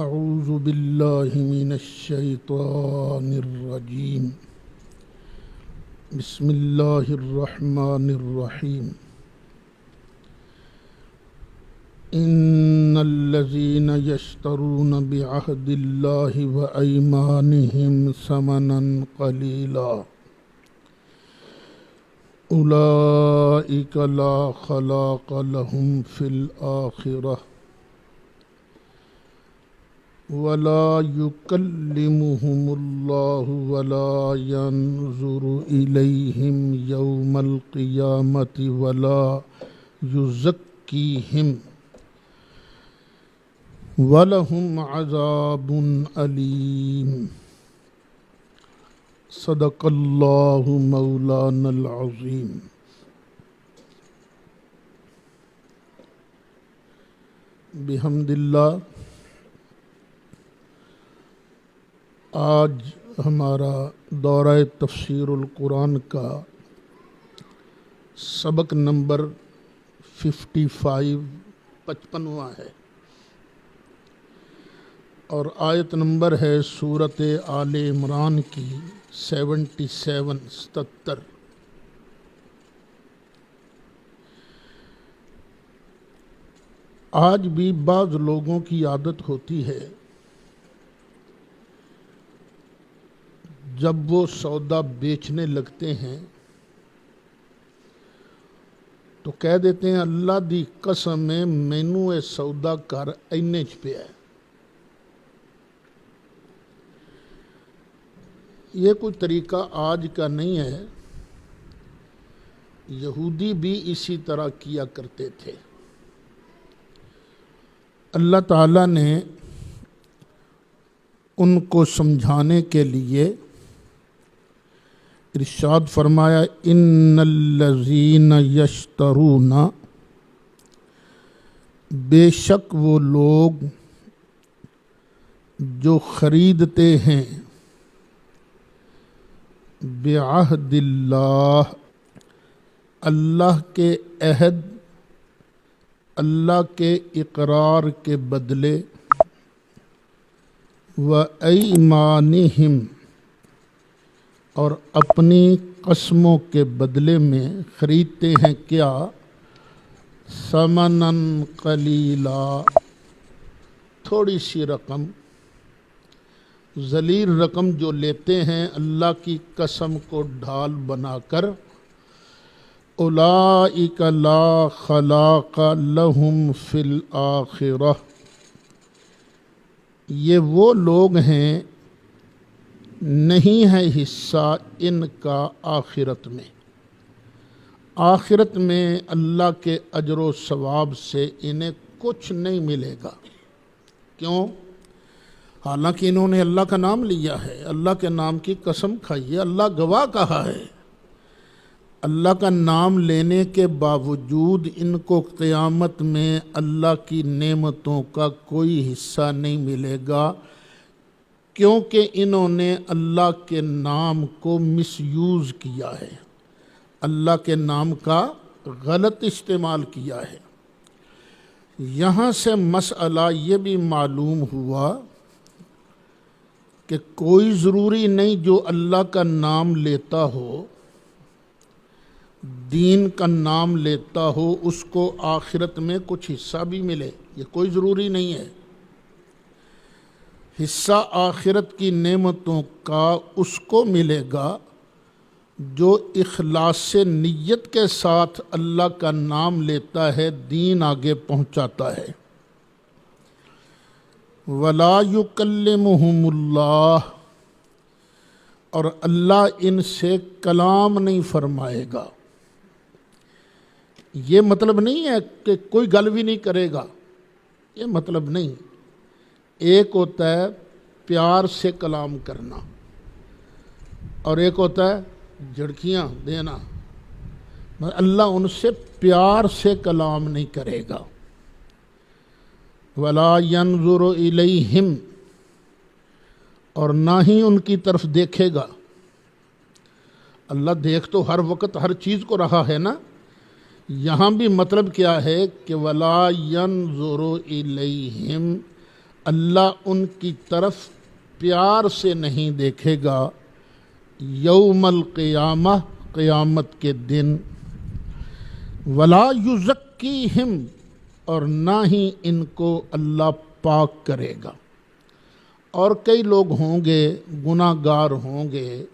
اعوذ باللہ من الشیطان الرجیم بسم اللہ الرحمن الرحیم ان الذین یشترون بعہد اللہ وایمانہم ثمنا قلیلا اولئک لا خلاق لهم فی الآخرہ ولا يكلمهم الله ولا ينظر إليهم يوم القيامة ولا يزكيهم ولهم عذاب أليم صدق الله مولانا العظيم. بحمد اللہ آج ہمارا دورہ تفسیر القرآن کا سبق نمبر 55واں ہے اور آیت نمبر ہے سورۃ آل عمران کی 77. آج بھی بعض لوگوں کی عادت ہوتی ہے جب وہ سودا بیچنے لگتے ہیں تو کہہ دیتے ہیں اللہ دی قسم ہے مینوں اے سودا کر اینے چ پیا ہے. یہ کوئی طریقہ آج کا نہیں ہے، یہودی بھی اسی طرح کیا کرتے تھے. اللہ تعالیٰ نے ان کو سمجھانے کے لیے ارشاد فرمایا ان الذین یشترون، بے شک وہ لوگ جو خریدتے ہیں بعہد اللہ، اللہ کے عہد، اللہ کے اقرار کے بدلے، وایمانہم، اور اپنی قسموں کے بدلے میں خریدتے ہیں کیا؟ ثمنا قلیلا، تھوڑی سی رقم، ذلیل رقم جو لیتے ہیں اللہ کی قسم کو ڈھال بنا کر. اولئک لا خلاق لهم فی الآخرہ، یہ وہ لوگ ہیں نہیں ہے حصہ ان کا آخرت میں. آخرت میں اللہ کے اجر و ثواب سے انہیں کچھ نہیں ملے گا. کیوں؟ حالانکہ انہوں نے اللہ کا نام لیا ہے، اللہ کے نام کی قسم کھائی ہے، اللہ گواہ کہا ہے. اللہ کا نام لینے کے باوجود ان کو قیامت میں اللہ کی نعمتوں کا کوئی حصہ نہیں ملے گا، کیونکہ انہوں نے اللہ کے نام کو مس یوز کیا ہے، اللہ کے نام کا غلط استعمال کیا ہے. یہاں سے مسئلہ یہ بھی معلوم ہوا کہ کوئی ضروری نہیں جو اللہ کا نام لیتا ہو، دین کا نام لیتا ہو، اس کو آخرت میں کچھ حصہ بھی ملے. یہ کوئی ضروری نہیں ہے. حصہ آخرت کی نعمتوں کا اس کو ملے گا جو اخلاص سے نیت کے ساتھ اللہ کا نام لیتا ہے، دین آگے پہنچاتا ہے. ولا یکلمہم اللہ، اور اللہ ان سے کلام نہیں فرمائے گا. یہ مطلب نہیں ہے کہ کوئی گل بھی نہیں کرے گا، یہ مطلب نہیں. ایک ہوتا ہے پیار سے کلام کرنا اور ایک ہوتا ہے جھڑکیاں دینا. اللہ ان سے پیار سے کلام نہیں کرے گا. ولا ينظر الیہم، اور نہ ہی ان کی طرف دیکھے گا. اللہ دیکھ تو ہر وقت ہر چیز کو رہا ہے نا. یہاں بھی مطلب کیا ہے کہ وَلَا يَنظُرُ إِلَيْهِمْ، اللہ ان کی طرف پیار سے نہیں دیکھے گا یوم القیامہ، قیامت کے دن، ولا یزکیہم، اور نہ ہی ان کو اللہ پاک کرے گا۔ اور کئی لوگ ہوں گے گناہ گار ہوں گے،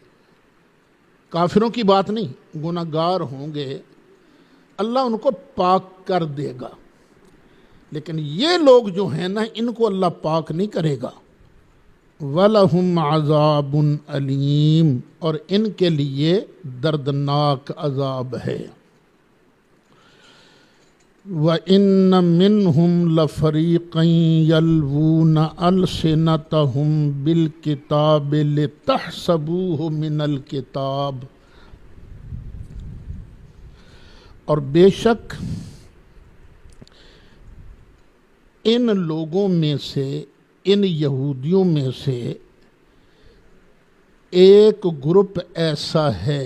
کافروں کی بات نہیں، گناہ گار ہوں گے، اللہ ان کو پاک کر دے گا، لیکن یہ لوگ جو ہیں نا ان کو اللہ پاک نہیں کرے گا۔ وَلَهُمْ عَذَابٌ أَلِيمٌ، اور ان کے لیے دردناک عذاب ہے۔ وَإِنَّ مِنْهُمْ لَفَرِيقًا يَلْوُونَ أَلْسِنَتَهُمْ بِالْكِتَابِ لِتَحْسَبُوهُ مِنَ الْكِتَابِ، اور بے شک ان لوگوں میں سے، ان یہودیوں میں سے ایک گروپ ایسا ہے،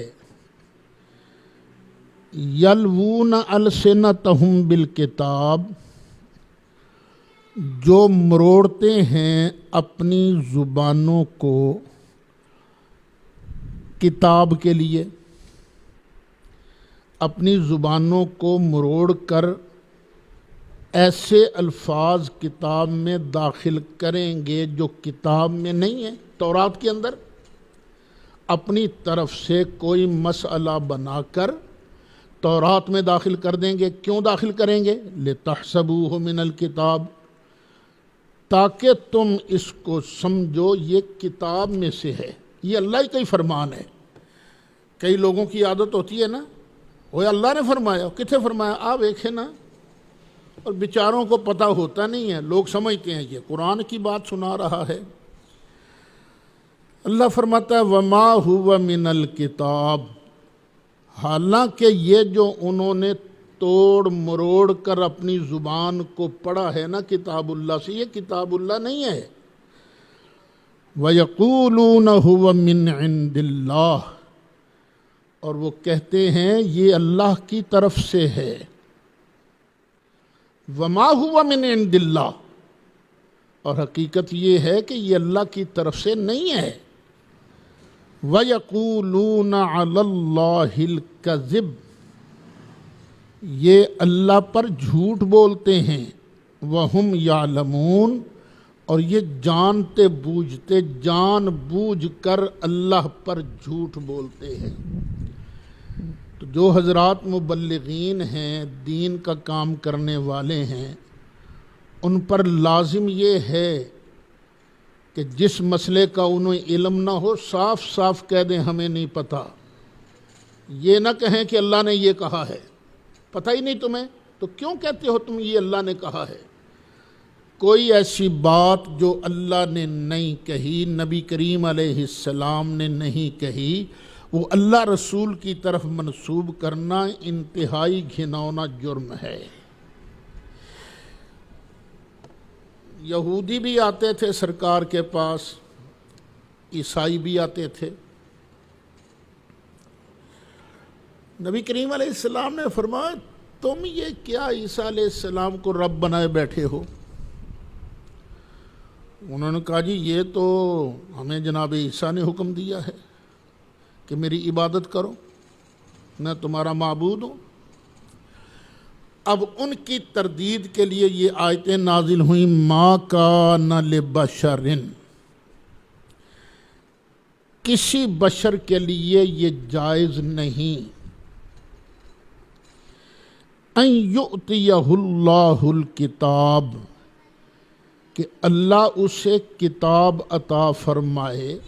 یلوون السنتہم بالکتاب، جو مروڑتے ہیں اپنی زبانوں کو کتاب کے لیے، اپنی زبانوں کو مروڑ کر ایسے الفاظ کتاب میں داخل کریں گے جو کتاب میں نہیں ہیں، تورات کے اندر اپنی طرف سے کوئی مسئلہ بنا کر تورات میں داخل کر دیں گے۔ کیوں داخل کریں گے؟ لِتَحْسَبُوهُ مِنَ الْكِتَابِ، تاکہ تم اس کو سمجھو یہ کتاب میں سے ہے، یہ اللہ ہی کا ہی فرمان ہے۔ کئی لوگوں کی عادت ہوتی ہے نا، وہ اللہ نے فرمایا، کتنے فرمایا آپ دیکھیں نا، اور بیچاروں کو پتہ ہوتا نہیں ہے، لوگ سمجھتے ہیں یہ قرآن کی بات سنا رہا ہے۔ اللہ فرماتا ہے وَمَا هُوَ مِنَ الْكِتَابِ، حالانکہ یہ جو انہوں نے توڑ مروڑ کر اپنی زبان کو پڑھا ہے نا کتاب اللہ سے، یہ کتاب اللہ نہیں ہے۔ وَيَقُولُونَ هُوَ مِنْ عِنْدِ اللَّهِ، اور وہ کہتے ہیں یہ اللہ کی طرف سے ہے۔ وَمَا هُوَ مِنْ عِنْدِ اللَّهِ، اور حقیقت یہ ہے کہ یہ اللہ کی طرف سے نہیں ہے۔ وَيَقُولُونَ عَلَى اللَّهِ الْكَذِبَ، یہ اللہ پر جھوٹ بولتے ہیں۔ وَهُمْ يَعْلَمُونَ، اور یہ جانتے بوجھتے، جان بوجھ کر اللہ پر جھوٹ بولتے ہیں۔ تو جو حضرات مبلغین ہیں، دین کا کام کرنے والے ہیں، ان پر لازم یہ ہے کہ جس مسئلے کا انہیں علم نہ ہو صاف صاف کہہ دیں ہمیں نہیں پتہ۔ یہ نہ کہیں کہ اللہ نے یہ کہا ہے، پتہ ہی نہیں تمہیں تو کیوں کہتے ہو تم یہ اللہ نے کہا ہے؟ کوئی ایسی بات جو اللہ نے نہیں کہی، نبی کریم علیہ السلام نے نہیں کہی، وہ اللہ رسول کی طرف منسوب کرنا انتہائی گھناؤنا جرم ہے۔ یہودی بھی آتے تھے سرکار کے پاس، عیسائی بھی آتے تھے۔ نبی کریم علیہ السلام نے فرمایا تم یہ کیا عیسیٰ علیہ السلام کو رب بنائے بیٹھے ہو؟ انہوں نے کہا جی یہ تو ہمیں جناب عیسیٰ نے حکم دیا ہے کہ میری عبادت کرو، میں تمہارا معبود ہوں۔ اب ان کی تردید کے لیے یہ آیتیں نازل ہوئیں، ما کان لبشر، کسی بشر کے لیے یہ جائز نہیں، ان یؤتیہ اللہ الکتاب، کہ اللہ اسے کتاب عطا فرمائے،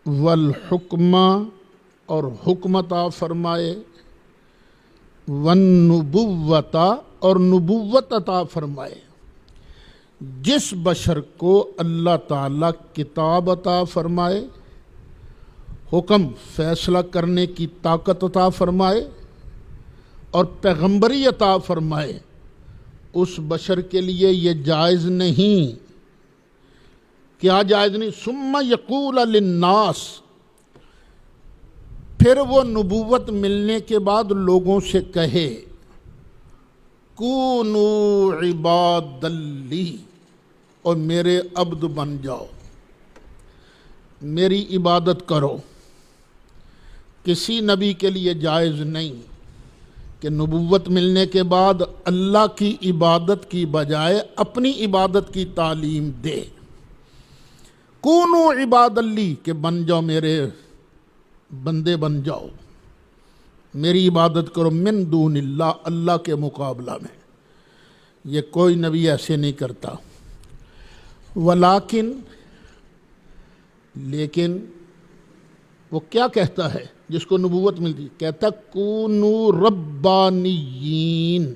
والحکمہ، اور حکم عطا فرمائے، والنبوۃ، اور نبوت عطا فرمائے۔ جس بشر کو اللہ تعالیٰ کتاب عطا فرمائے، حکم فیصلہ کرنے کی طاقت عطا فرمائے، اور پیغمبری عطا فرمائے، اس بشر کے لیے یہ جائز نہیں۔ کیا جائز نہیں؟ ثم یقول للناس، پھر وہ نبوت ملنے کے بعد لوگوں سے کہے، کونو عباد لی، اور میرے عبد بن جاؤ، میری عبادت کرو۔ کسی نبی کے لیے جائز نہیں کہ نبوت ملنے کے بعد اللہ کی عبادت کی بجائے اپنی عبادت کی تعلیم دے۔ کونو عباد لی، کہ بن جاؤ میرے بندے بن جاؤ، میری عبادت کرو، من دون اللہ، اللہ کے مقابلہ میں۔ یہ کوئی نبی ایسے نہیں کرتا۔ ولیکن، لیکن وہ کیا کہتا ہے جس کو نبوت ملتی؟ کہتا کونو ربانیین،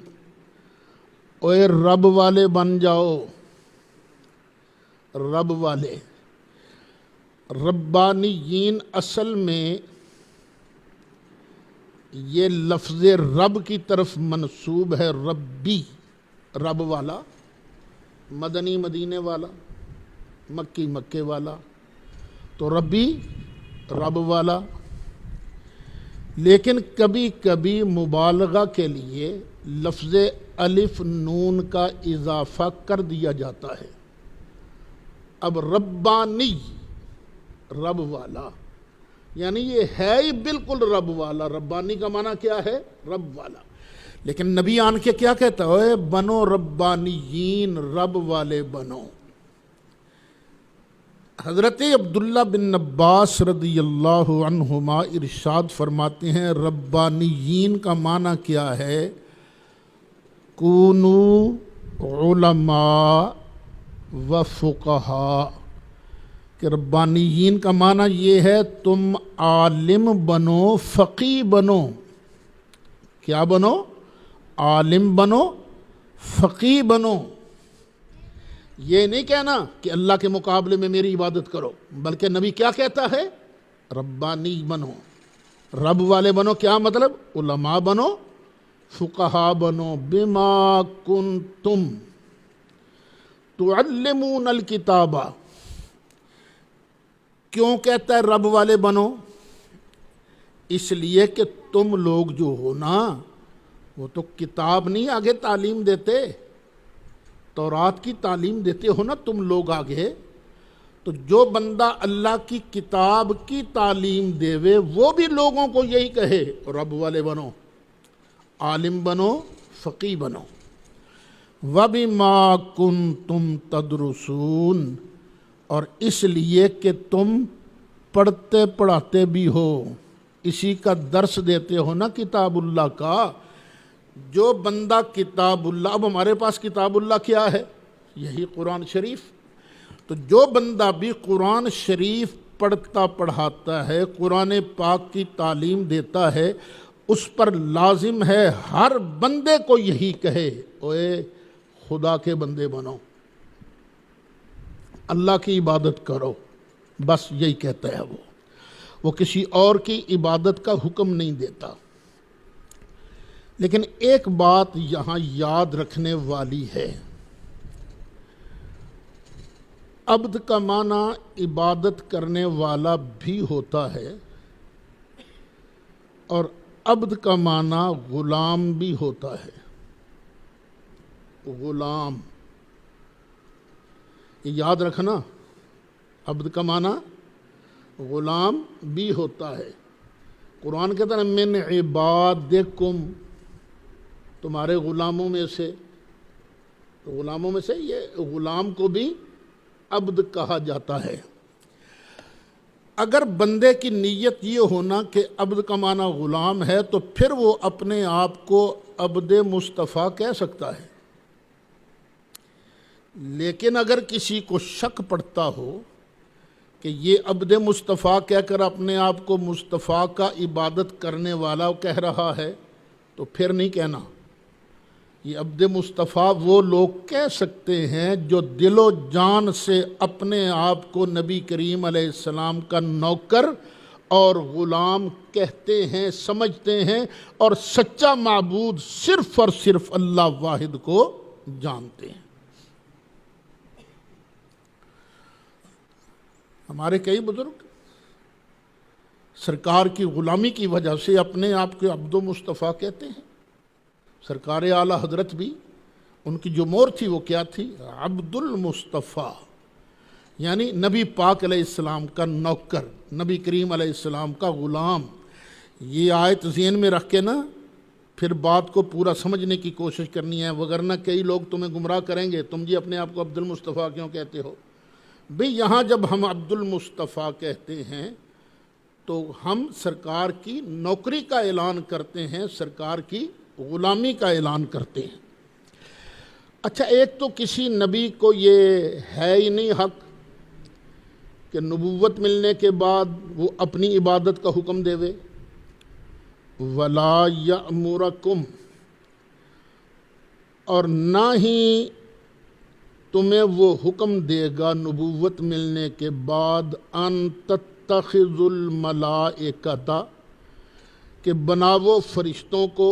اوے رب والے بن جاؤ، رب والے۔ ربانیین اصل میں یہ لفظ رب کی طرف منسوب ہے، ربی، رب والا، مدنی مدینے والا، مکی مکے والا، تو ربی رب والا۔ لیکن کبھی کبھی مبالغہ کے لیے لفظ الف نون کا اضافہ کر دیا جاتا ہے۔ اب ربانی، رب والا، یعنی یہ ہے ہی بالکل رب والا۔ ربانی کا معنی کیا ہے؟ رب والا۔ لیکن نبی آن کے کیا کہتا ہے؟ بنو ربانیین، رب والے بنو۔ حضرت عبداللہ بن عباس رضی اللہ عنہما ارشاد فرماتے ہیں ربانیین کا معنی کیا ہے؟ کونو علماء و فقہاء، کہ ربانیین کا معنی یہ ہے تم عالم بنو، فقیہ بنو۔ کیا بنو؟ عالم بنو، فقیہ بنو۔ یہ نہیں کہنا کہ اللہ کے مقابلے میں میری عبادت کرو، بلکہ نبی کیا کہتا ہے؟ ربانی بنو، رب والے بنو۔ کیا مطلب؟ علماء بنو، فقہاء بنو۔ بما کنتم تعلمون الکتاب، کیوں کہتا ہے رب والے بنو؟ اس لیے کہ تم لوگ جو ہو نا، وہ تو کتاب نہیں آگے تعلیم دیتے، تورات کی تعلیم دیتے ہو نا تم لوگ آگے۔ تو جو بندہ اللہ کی کتاب کی تعلیم دے وہ بھی لوگوں کو یہی کہے رب والے بنو، عالم بنو، فقیہ بنو۔ وَبِمَا كُنْتُمْ تَدْرُسُونَ، اور اس لیے کہ تم پڑھتے پڑھاتے بھی ہو، اسی کا درس دیتے ہو نا کتاب اللہ کا۔ جو بندہ کتاب اللہ، اب ہمارے پاس کتاب اللہ کیا ہے؟ یہی قرآن شریف۔ تو جو بندہ بھی قرآن شریف پڑھتا پڑھاتا ہے، قرآن پاک کی تعلیم دیتا ہے، اس پر لازم ہے ہر بندے کو یہی کہے اوے خدا کے بندے بنو، اللہ کی عبادت کرو، بس یہی کہتا ہے وہ کسی اور کی عبادت کا حکم نہیں دیتا۔ لیکن ایک بات یہاں یاد رکھنے والی ہے، عبد کا معنی عبادت کرنے والا بھی ہوتا ہے، اور عبد کا معنی غلام بھی ہوتا ہے۔ غلام، یہ یاد رکھنا، عبد کا معنی غلام بھی ہوتا ہے۔ قرآن کہتا ہے من عبادکم، تمہارے غلاموں میں سے، غلاموں میں سے یہ غلام کو بھی عبد کہا جاتا ہے۔ اگر بندے کی نیت یہ ہونا کہ عبد کا معنی غلام ہے تو پھر وہ اپنے آپ کو عبد مصطفیٰ کہہ سکتا ہے۔ لیکن اگر کسی کو شک پڑتا ہو کہ یہ عبد مصطفیٰ کہہ کر اپنے آپ کو مصطفیٰ کا عبادت کرنے والا کہہ رہا ہے تو پھر نہیں کہنا۔ یہ عبد مصطفیٰ وہ لوگ کہہ سکتے ہیں جو دل و جان سے اپنے آپ کو نبی کریم علیہ السلام کا نوکر اور غلام کہتے ہیں، سمجھتے ہیں، اور سچا معبود صرف اور صرف اللہ واحد کو جانتے ہیں۔ ہمارے کئی بزرگ سرکار کی غلامی کی وجہ سے اپنے آپ کو عبد و مصطفیٰ کہتے ہیں، سرکار اعلیٰ حضرت بھی ان کی جو مور تھی وہ کیا تھی؟ عبد المصطفیٰ، یعنی نبی پاک علیہ السلام کا نوکر، نبی کریم علیہ السلام کا غلام۔ یہ آیت ذہن میں رکھ کے نا پھر بات کو پورا سمجھنے کی کوشش کرنی ہے، وگرنہ کئی لوگ تمہیں گمراہ کریں گے، تم جی اپنے آپ کو عبد المصطفیٰ کیوں کہتے ہو؟ بھئی یہاں جب ہم عبد المصطفیٰ کہتے ہیں تو ہم سرکار کی نوکری کا اعلان کرتے ہیں، سرکار کی غلامی کا اعلان کرتے ہیں۔ اچھا، ایک تو کسی نبی کو یہ ہے ہی نہیں حق کہ نبوت ملنے کے بعد وہ اپنی عبادت کا حکم دے وے، وَلَا يَأْمُرَكُمْ، اور نہ ہی تمہیں وہ حکم دے گا نبوت ملنے کے بعد ان تتخذوا الملائکۃ، کہ بناو فرشتوں کو،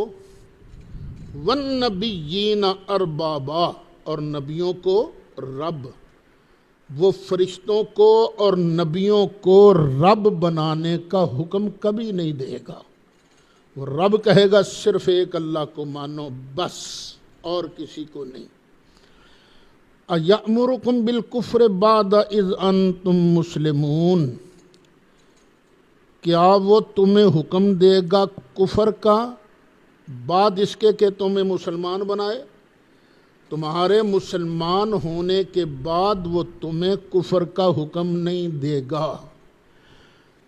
والنبیین اربابا، اور نبیوں کو رب۔ وہ فرشتوں کو اور نبیوں کو رب بنانے کا حکم کبھی نہیں دے گا۔ وہ رب کہے گا صرف ایک اللہ کو مانو بس، اور کسی کو نہیں۔ اَیَأْمُرُکُم بِالْکُفْرِ بَعْدَ اِذْ أَنْتُم مُسْلِمُونَ، کیا وہ تمہیں حکم دے گا کفر کا بعد اس کے کہ تمہیں مسلمان بنائے؟ تمہارے مسلمان ہونے کے بعد وہ تمہیں کفر کا حکم نہیں دے گا۔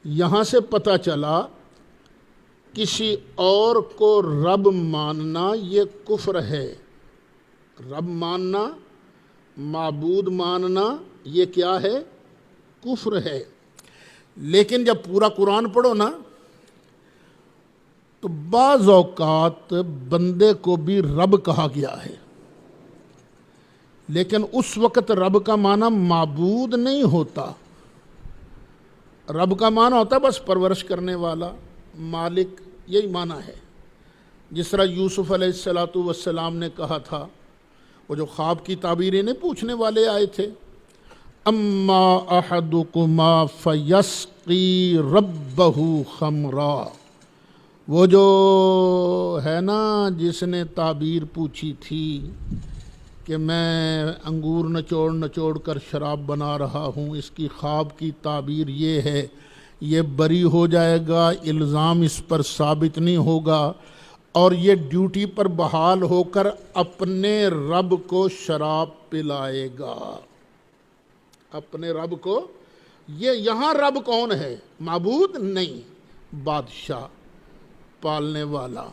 یہاں سے پتہ چلا کسی اور کو رب ماننا یہ کفر ہے۔ رب ماننا، معبود ماننا، یہ کیا ہے؟ کفر ہے۔ لیکن جب پورا قرآن پڑھو نا تو بعض اوقات بندے کو بھی رب کہا گیا ہے، لیکن اس وقت رب کا معنی معبود نہیں ہوتا۔ رب کا معنی ہوتا ہے بس پرورش کرنے والا، مالک، یہی معنی ہے۔ جس طرح یوسف علیہ السلام نے کہا تھا، وہ جو خواب کی تعبیریں نہیں پوچھنے والے آئے تھے، اما احدکما فیسقی ربہ خمرا، وہ جو ہے نا جس نے تعبیر پوچھی تھی کہ میں انگور نچوڑ نچوڑ کر شراب بنا رہا ہوں، اس کی خواب کی تعبیر یہ ہے، یہ بری ہو جائے گا، الزام اس پر ثابت نہیں ہوگا، اور یہ ڈیوٹی پر بحال ہو کر اپنے رب کو شراب پلائے گا۔ اپنے رب کو، یہ یہاں رب کون ہے؟ معبود نہیں، بادشاہ، پالنے والا۔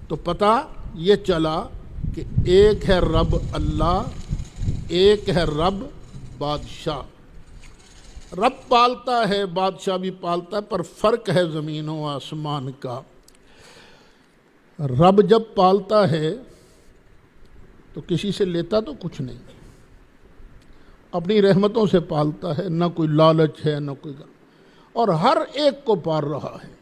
تو پتہ یہ چلا کہ ایک ہے رب اللہ، ایک ہے رب بادشاہ۔ رب پالتا ہے، بادشاہ بھی پالتا ہے، پر فرق ہے زمین و آسمان کا۔ رب جب پالتا ہے تو کسی سے لیتا تو کچھ نہیں، اپنی رحمتوں سے پالتا ہے، نہ کوئی لالچ ہے نہ کوئی، اور ہر ایک کو پال رہا ہے۔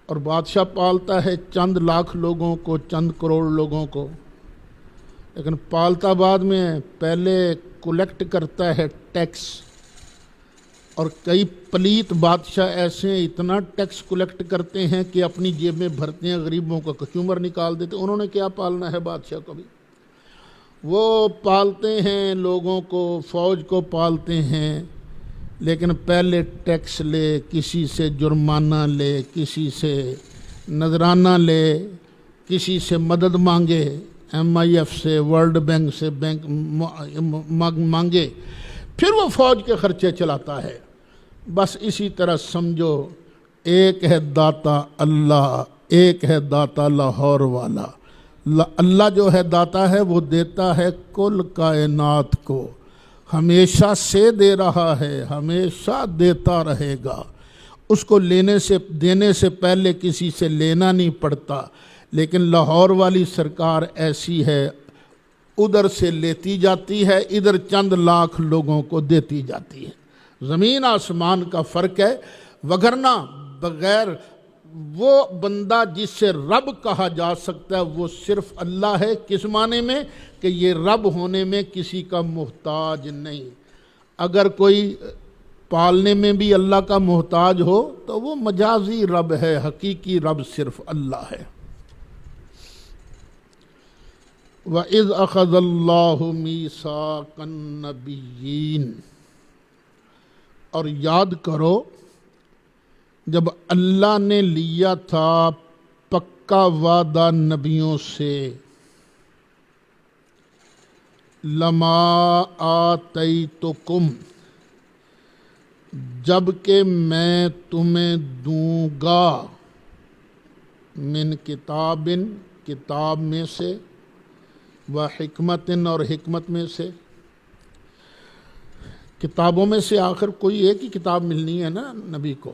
اور بادشاہ پالتا ہے چند لاکھ لوگوں کو، چند کروڑ لوگوں کو، لیکن پالتا بعد میں پہلے کلیکٹ کرتا ہے ٹیکس۔ اور کئی پلیت بادشاہ ایسے ہیں، اتنا ٹیکس کلیکٹ کرتے ہیں کہ اپنی جیب میں بھرتے ہیں، غریبوں کا کچومر نکال دیتے۔ انہوں نے کیا پالنا ہے بادشاہ کو بھی؟ وہ پالتے ہیں لوگوں کو، فوج کو پالتے ہیں، لیکن پہلے ٹیکس لے، کسی سے جرمانہ لے، کسی سے نذرانہ لے، کسی سے مدد مانگے، MIF سے، ورلڈ بینک سے بینک مانگے، پھر وہ فوج کے خرچے چلاتا ہے۔ بس اسی طرح سمجھو ایک ہے داتا اللہ، ایک ہے داتا لاہور والا۔ اللہ جو ہے داتا ہے، وہ دیتا ہے کل کائنات کو، ہمیشہ سے دے رہا ہے، ہمیشہ دیتا رہے گا۔ اس کو دینے سے پہلے کسی سے لینا نہیں پڑتا۔ لیکن لاہور والی سرکار ایسی ہے، ادھر سے لیتی جاتی ہے، ادھر چند لاکھ لوگوں کو دیتی جاتی ہے۔ زمین آسمان کا فرق ہے، وگرنہ بغیر وہ بندہ جس سے رب کہا جا سکتا ہے وہ صرف اللہ ہے۔ کس معنی میں؟ کہ یہ رب ہونے میں کسی کا محتاج نہیں۔ اگر کوئی پالنے میں بھی اللہ کا محتاج ہو تو وہ مجازی رب ہے، حقیقی رب صرف اللہ ہے۔ وَإِذْ أَخَذَ اللَّهُ مِيثَاقَ النَّبِيِّينَ، اور یاد کرو جب اللہ نے لیا تھا پکا وعدہ نبیوں سے، لما آتیتکم، جب کہ میں تمہیں دوں گا، من کتاب، کتاب میں سے، و حکمت، اور حکمت میں سے۔ کتابوں میں سے آخر کوئی ایک ہی کتاب ملنی ہے نا نبی کو۔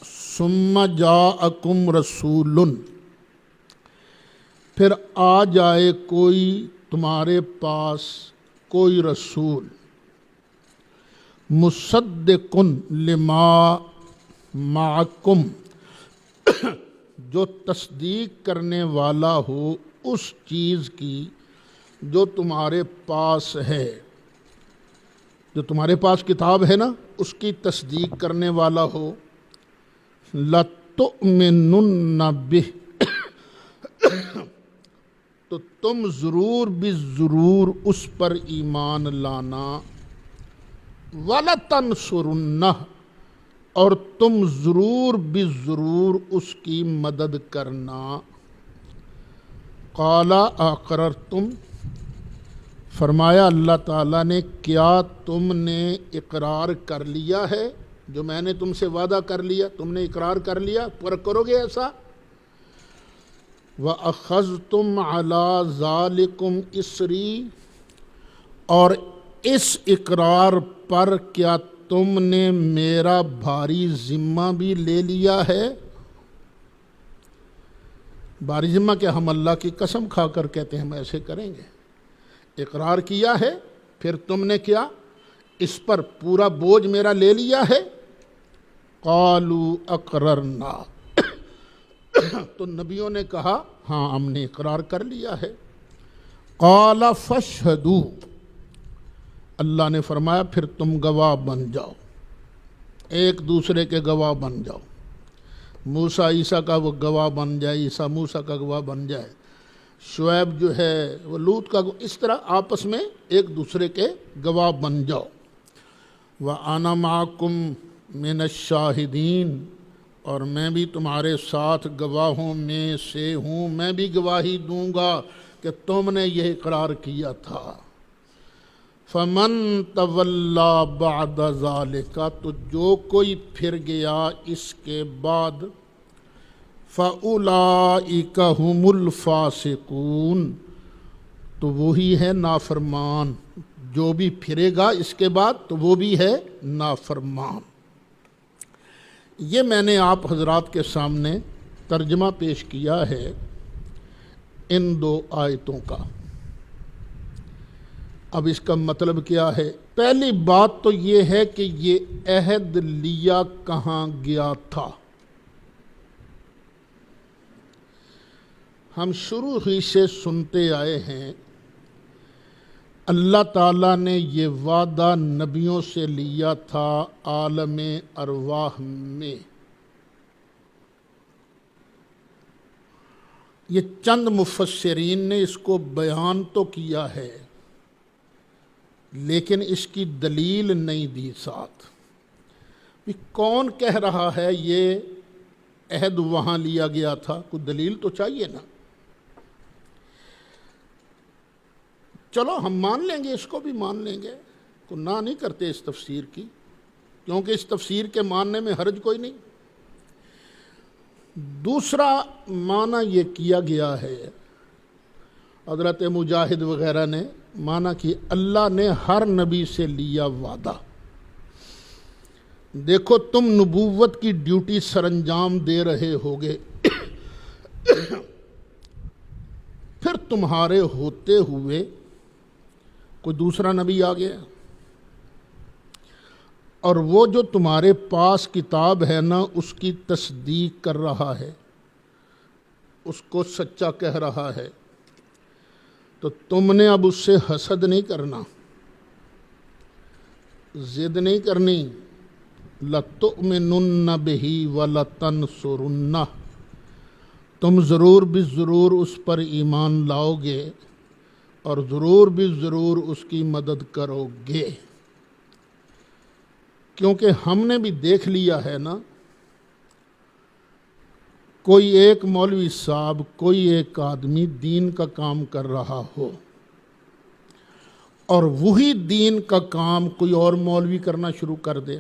ثم جاءکم رسول، پھر آ جائے کوئی تمہارے پاس کوئی رسول، مصدق لما معکم، جو تصدیق کرنے والا ہو اس چیز کی جو تمہارے پاس ہے، جو تمہارے پاس کتاب ہے نا اس کی تصدیق کرنے والا ہو۔ لَتُؤْمِنُنَّ بِهِ، تو تم ضرور بھی ضرور اس پر ایمان لانا، وَلَتَنْصُرُنَّهُ، اور تم ضرور بھی ضرور اس کی مدد کرنا۔ قَالَ أَقْرَرْتُمْ، فرمایا اللہ تعالیٰ نے کیا تم نے اقرار کر لیا ہے؟ جو میں نے تم سے وعدہ کر لیا تم نے اقرار کر لیا، پر کرو گے ایسا؟ وَأَخَذْتُمْ عَلَىٰ ذَلِكُمْ إِصْرِي، اور اس اقرار پر کیا تم نے میرا بھاری ذمہ بھی لے لیا ہے؟ بھاری ذمہ کیا؟ ہم اللہ کی قسم کھا کر کہتے ہیں ہم ایسے کریں گے۔ اقرار کیا ہے، پھر تم نے کیا اس پر پورا بوجھ میرا لے لیا ہے؟ قالوا اقررنا، تو نبیوں نے کہا ہاں ہم نے اقرار کر لیا ہے۔ قال فاشہدوا، اللہ نے فرمایا پھر تم گواہ بن جاؤ، ایک دوسرے کے گواہ بن جاؤ۔ موسیٰ عیسیٰ کا وہ گواہ بن جائے، عیسیٰ موسیٰ کا گواہ بن جائے، شعیب جو ہے وہ لوط کا، اس طرح آپس میں ایک دوسرے کے گواہ بن جاؤ۔ وَأَنَا مَعَكُمْ مِنَ الشَّاهِدِينَ، اور میں بھی تمہارے ساتھ گواہوں میں سے ہوں، میں بھی گواہی دوں گا کہ تم نے یہ اقرار کیا تھا۔ فَمَن تَوَلَّىٰ بَعْدَ ذَلِكَ، تو جو کوئی پھر گیا اس کے بعد، فَأُولَٰئِكَ هُمُ الْفَاسِقُونَ، تو وہی ہے نافرمان۔ جو بھی پھرے گا اس کے بعد تو وہ بھی ہے نافرمان۔ یہ میں نے آپ حضرات کے سامنے ترجمہ پیش کیا ہے ان دو آیتوں کا۔ اب اس کا مطلب کیا ہے؟ پہلی بات تو یہ ہے کہ یہ عہد لیا کہاں گیا تھا؟ ہم شروع ہی سے سنتے آئے ہیں اللہ تعالیٰ نے یہ وعدہ نبیوں سے لیا تھا عالم ارواح میں۔ یہ چند مفسرین نے اس کو بیان تو کیا ہے لیکن اس کی دلیل نہیں دی ساتھ۔ کون کہہ رہا ہے یہ عہد وہاں لیا گیا تھا؟ کوئی دلیل تو چاہیے نا۔ چلو ہم مان لیں گے، اس کو بھی مان لیں گے، کوئی نہ نہیں کرتے اس تفسیر کی، کیونکہ اس تفسیر کے ماننے میں حرج کوئی نہیں۔ دوسرا معنی یہ کیا گیا ہے، حضرت مجاہد وغیرہ نے معنی کہ اللہ نے ہر نبی سے لیا وعدہ۔ دیکھو تم نبوت کی ڈیوٹی سر انجام دے رہے ہوگے، پھر تمہارے ہوتے ہوئے کوئی دوسرا نبی آ گیا، اور وہ جو تمہارے پاس کتاب ہے نا اس کی تصدیق کر رہا ہے، اس کو سچا کہہ رہا ہے، تو تم نے اب اس سے حسد نہیں کرنا، ضد نہیں کرنی۔ لَتُؤْمِنُنَّ بِهِ وَلَتَنْصُرُنَّهُ، تم ضرور بھی ضرور اس پر ایمان لاؤ گے اور ضرور بھی ضرور اس کی مدد کرو گے، کیونکہ ہم نے بھی دیکھ لیا ہے نا، کوئی ایک مولوی صاحب، کوئی ایک آدمی دین کا کام کر رہا ہو اور وہی دین کا کام کوئی اور مولوی کرنا شروع کر دے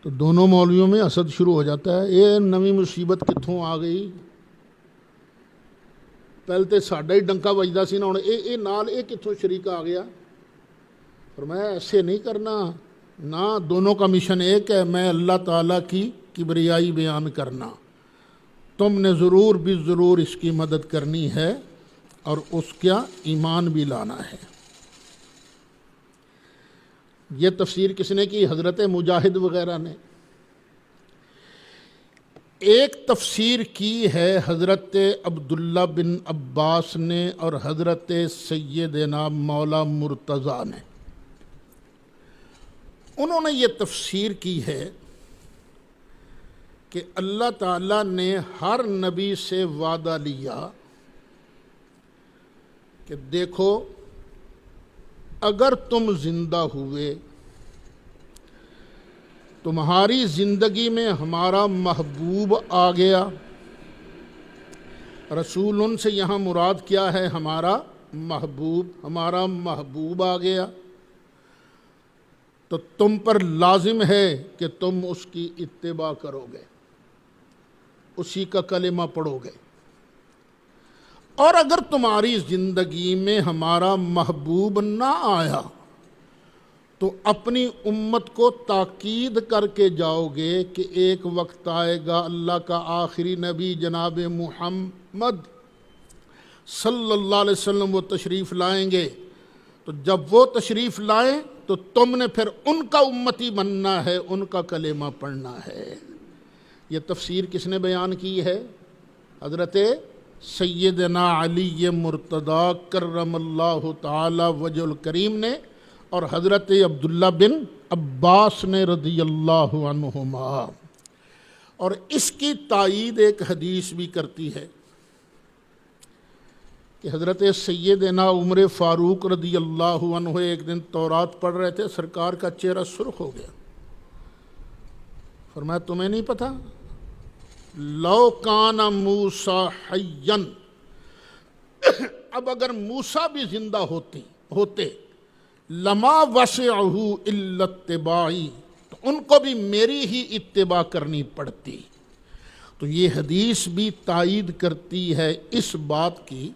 تو دونوں مولویوں میں حسد شروع ہو جاتا ہے۔ یہ نویں مصیبت کتھوں آ گئی، پہلے تو ساڈا ہی ڈنکا بجدا سی نا، ہن اے نال اے کتھوں شریک آ گیا۔ فرمایا ایسے نہیں کرنا، نہ دونوں کا مشن ایک ہے، میں اللہ تعالیٰ کی کبریائی بیان کرنا، تم نے ضرور بھی ضرور اس کی مدد کرنی ہے اور اس کا ایمان بھی لانا ہے۔ یہ تفسیر کس نے کی؟ حضرت مجاہد وغیرہ نے۔ ایک تفسیر کی ہے حضرت عبداللہ بن عباس نے اور حضرت سیدنا مولا مرتضیٰ نے۔ انہوں نے یہ تفسیر کی ہے کہ اللہ تعالیٰ نے ہر نبی سے وعدہ لیا کہ دیکھو اگر تم زندہ ہوئے، تمہاری زندگی میں ہمارا محبوب آ گیا، رسول ان سے یہاں مراد کیا ہے؟ ہمارا محبوب آ گیا، تو تم پر لازم ہے کہ تم اس کی اتباع کرو گے، اسی کا کلمہ پڑھو گے۔ اور اگر تمہاری زندگی میں ہمارا محبوب نہ آیا تو اپنی امت کو تاکید کر کے جاؤ گے کہ ایک وقت آئے گا اللہ کا آخری نبی جناب محمد صلی اللہ علیہ وسلم وہ تشریف لائیں گے، تو جب وہ تشریف لائیں تو تم نے پھر ان کا امتی بننا ہے، ان کا کلمہ پڑھنا ہے۔ یہ تفسیر کس نے بیان کی ہے؟ حضرت سیدنا علی مرتضیٰ کرم اللہ تعالی وجہ الکریم نے اور حضرت عبداللہ بن عباس نے رضی اللہ عنہما۔ اور اس کی تائید ایک حدیث بھی کرتی ہے کہ حضرت سیدنا عمر فاروق رضی اللہ عنہ ایک دن تورات پڑھ رہے تھے، سرکار کا چہرہ سرخ ہو گیا۔ فرمایا تمہیں نہیں پتہ؟ لو کان موسیٰ حیًّا، اب اگر موسیٰ بھی زندہ ہوتے لما وسعہ الا اتباعی، تو ان کو بھی میری ہی اتباع کرنی پڑتی۔ تو یہ حدیث بھی تائید کرتی ہے اس بات کی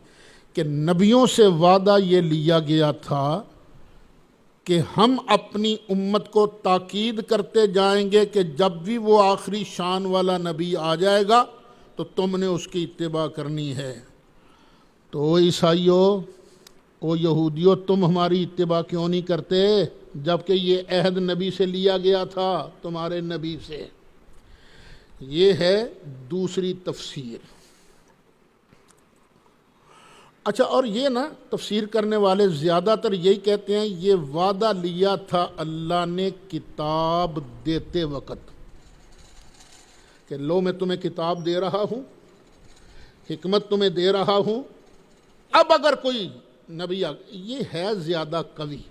کہ نبیوں سے وعدہ یہ لیا گیا تھا کہ ہم اپنی امت کو تاکید کرتے جائیں گے کہ جب بھی وہ آخری شان والا نبی آ جائے گا تو تم نے اس کی اتباع کرنی ہے۔ تو او عیسائیو، او یہودیو، تم ہماری اتباع کیوں نہیں کرتے جبکہ یہ عہد نبی سے لیا گیا تھا، تمہارے نبی سے؟ یہ ہے دوسری تفسیر۔ اچھا، اور یہ نا تفسیر کرنے والے زیادہ تر یہی کہتے ہیں یہ وعدہ لیا تھا اللہ نے کتاب دیتے وقت کہ لو میں تمہیں کتاب دے رہا ہوں، حکمت تمہیں دے رہا ہوں، اب اگر کوئی نبی یہ ہے زیادہ قوی۔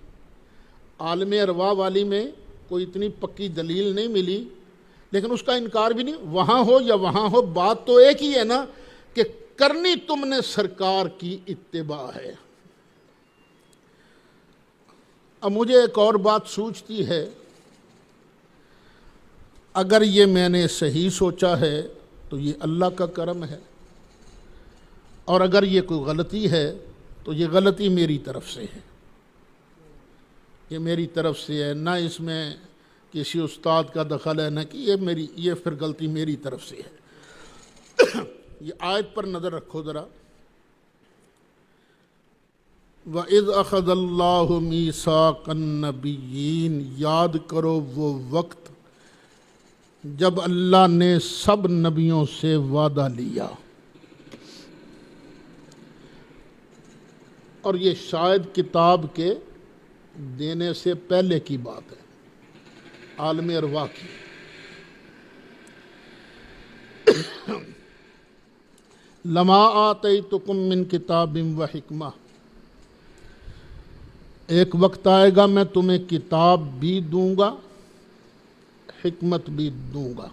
عالم ارواح والی میں کوئی اتنی پکی دلیل نہیں ملی، لیکن اس کا انکار بھی نہیں، وہاں ہو یا وہاں ہو بات تو ایک ہی ہے نا کہ کرنی تم نے سرکار کی اتباع ہے۔ اب مجھے ایک اور بات سوچتی ہے، اگر یہ میں نے صحیح سوچا ہے تو یہ اللہ کا کرم ہے، اور اگر یہ کوئی غلطی ہے تو یہ غلطی میری طرف سے ہے، یہ میری طرف سے ہے، نہ اس میں کسی استاد کا دخل ہے، نہ کہ یہ پھر غلطی میری طرف سے ہے۔ یہ آیت پر نظر رکھو ذرا، وَإِذْ أَخَذَ اللَّهُ مِيثَاقَ النَّبِيِّينَ، یاد کرو وہ وقت جب اللہ نے سب نبیوں سے وعدہ لیا۔ اور یہ شاید کتاب کے دینے سے پہلے کی بات ہے، عالم ارواح کی۔ لما آتیتکم من کتاب و حکمہ، ایک وقت آئے گا میں تمہیں کتاب بھی دوں گا، حکمت بھی دوں گا۔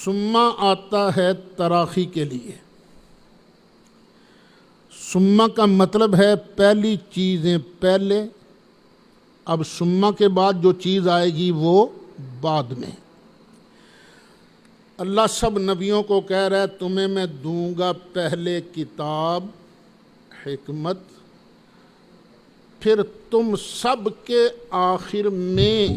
ثم آتا ہے تراخی کے لیے۔ ثم کا مطلب ہے پہلی چیزیں پہلے، اب ثم کے بعد جو چیز آئے گی وہ بعد میں۔ اللہ سب نبیوں کو کہہ رہا ہے تمہیں میں دوں گا پہلے کتاب، حکمت، پھر تم سب کے آخر میں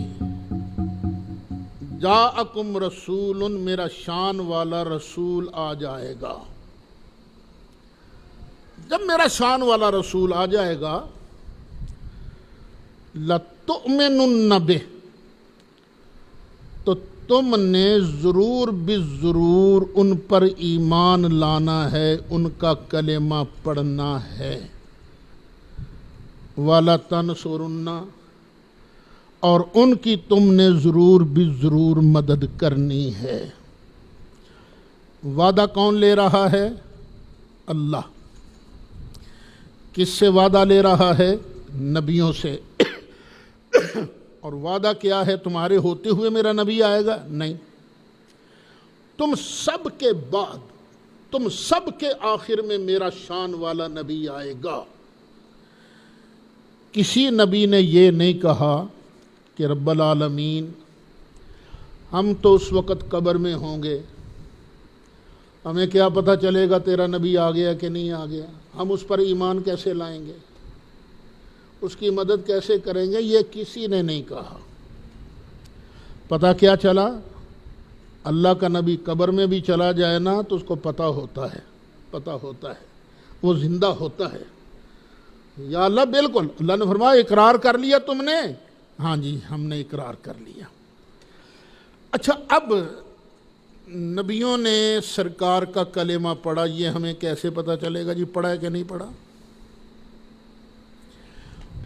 جاءکم رسول، میرا شان والا رسول آ جائے گا۔ جب میرا شان والا رسول آ جائے گا لَتُؤْمِنُنَّ بِهِ، تو تم نے ضرور بالضرور ان پر ایمان لانا ہے، ان کا کلمہ پڑھنا ہے۔ وَلَتَنْصُرُنَّ، اور ان کی تم نے ضرور بالضرور مدد کرنی ہے۔ وعدہ کون لے رہا ہے؟ اللہ۔ کس سے وعدہ لے رہا ہے؟ نبیوں سے۔ اور وعدہ کیا ہے؟ تمہارے ہوتے ہوئے میرا نبی آئے گا؟ نہیں، تم سب کے بعد، تم سب کے آخر میں میرا شان والا نبی آئے گا۔ کسی نبی نے یہ نہیں کہا کہ رب العالمین ہم تو اس وقت قبر میں ہوں گے، ہمیں کیا پتہ چلے گا تیرا نبی آ گیا کہ نہیں آ گیا، ہم اس پر ایمان کیسے لائیں گے، اس کی مدد کیسے کریں گے؟ یہ کسی نے نہیں کہا۔ پتہ کیا چلا؟ اللہ کا نبی قبر میں بھی چلا جائے نا تو اس کو پتہ ہوتا ہے، وہ زندہ ہوتا ہے۔ یا اللہ بالکل، اللہ نے فرمایا اقرار کر لیا تم نے؟ ہاں جی ہم نے اقرار کر لیا۔ اچھا، اب نبیوں نے سرکار کا کلمہ پڑھا، یہ ہمیں کیسے پتہ چلے گا جی پڑھا ہے کہ نہیں پڑھا؟